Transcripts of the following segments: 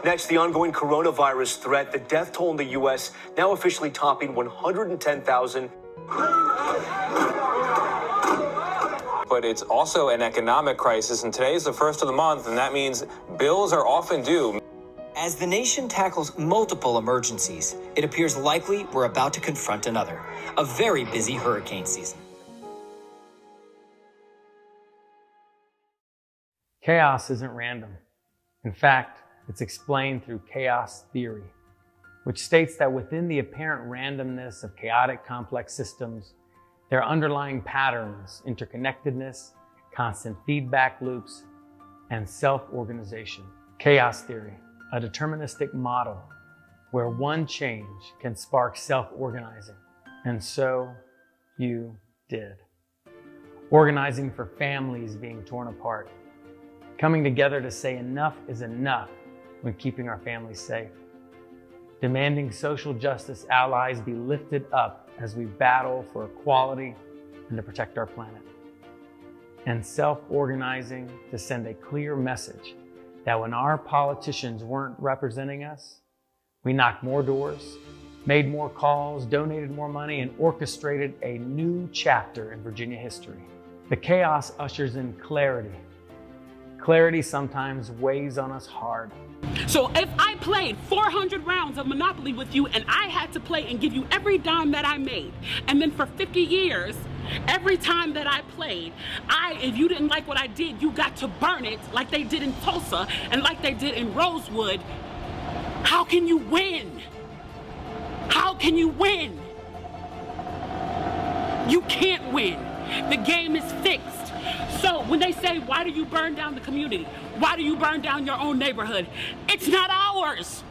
Next, the ongoing coronavirus threat, the death toll in the U.S. now officially topping 110,000. But it's also an economic crisis, and today is the first of the month, and that means bills are often due. As the nation tackles multiple emergencies, it appears likely we're about to confront another, a very busy hurricane season. Chaos isn't random. In fact, it's explained through chaos theory, which states that within the apparent randomness of chaotic complex systems, there are underlying patterns, interconnectedness, constant feedback loops, and self-organization. Chaos theory, a deterministic model where one change can spark self-organizing. And so you did. Organizing for families being torn apart, coming together to say enough is enough when keeping our families safe, demanding social justice allies be lifted up as we battle for equality and to protect our planet, and self-organizing to send a clear message that when our politicians weren't representing us, we knocked more doors, made more calls, donated more money, and orchestrated a new chapter in Virginia history. The chaos ushers in clarity. Clarity sometimes weighs on us hard. So if I played 400 rounds of Monopoly with you and I had to play and give you every dime that I made, and then for 50 years, every time that I played, if you didn't like what I did, you got to burn it like they did in Tulsa and like they did in Rosewood, how can you win? How can you win? You can't win. The game is fixed. So when they say, why do you burn down the community? Why do you burn down your own neighborhood? It's not ours.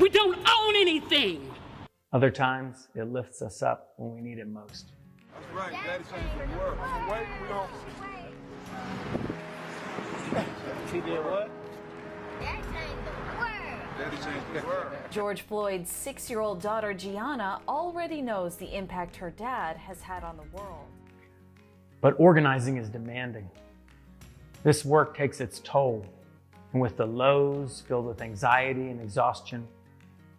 We don't own anything. Other times, it lifts us up when we need it most. That's right. Daddy changed the world. Wait, we don't. He did what? Daddy changed the world. Daddy changed the world. George Floyd's 6-year-old daughter, Gianna, already knows the impact her dad has had on the world. But organizing is demanding. This work takes its toll, and with the lows filled with anxiety and exhaustion,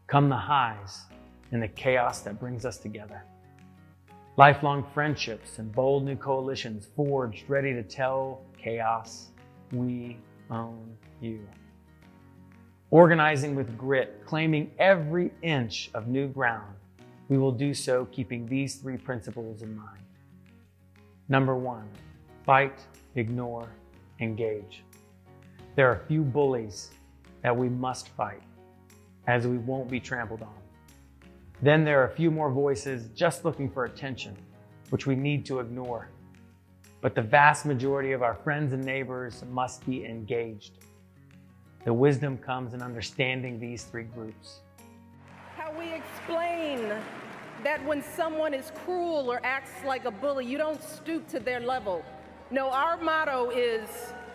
come the highs and the chaos that brings us together. Lifelong friendships and bold new coalitions forged, ready to tell chaos, we own you. Organizing with grit, claiming every inch of new ground, we will do so keeping these 3 principles in mind. Number 1, fight, ignore, engage. There are few bullies that we must fight, as we won't be trampled on. Then there are a few more voices just looking for attention, which we need to ignore. But the vast majority of our friends and neighbors must be engaged. The wisdom comes in understanding these 3 groups. How we explain that when someone is cruel or acts like a bully, you don't stoop to their level. No, our motto is,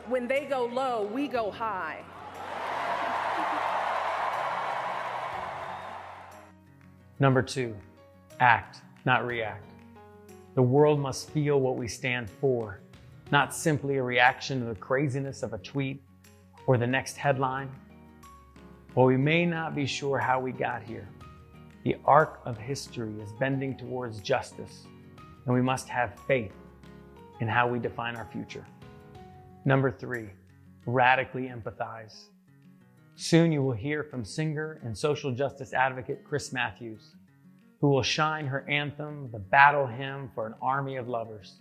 when they go low, we go high. Number 2, act, not react. The world must feel what we stand for, not simply a reaction to the craziness of a tweet or the next headline. While we may not be sure how we got here, the arc of history is bending towards justice, and we must have faith in how we define our future. Number 3, radically empathize. Soon you will hear from singer and social justice advocate Chris Matthews, who will shine her anthem, the battle hymn for an army of lovers,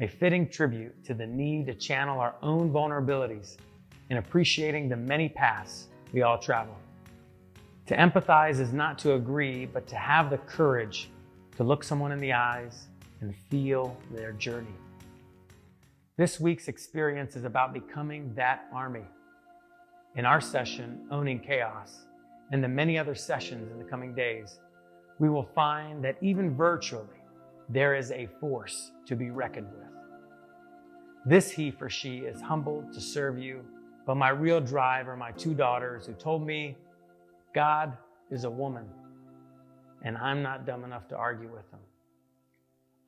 a fitting tribute to the need to channel our own vulnerabilities in appreciating the many paths we all travel. To empathize is not to agree, but to have the courage to look someone in the eyes and feel their journey. This week's experience is about becoming that army. In our session, Owning Chaos, and the many other sessions in the coming days, we will find that even virtually, there is a force to be reckoned with. This he for she is humbled to serve you, but my real drive are my 2 daughters who told me God is a woman, and I'm not dumb enough to argue with them.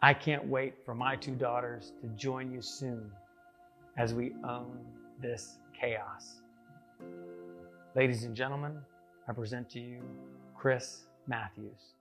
I can't wait for my 2 daughters to join you soon as we own this chaos. Ladies and gentlemen, I present to you Chris Matthews.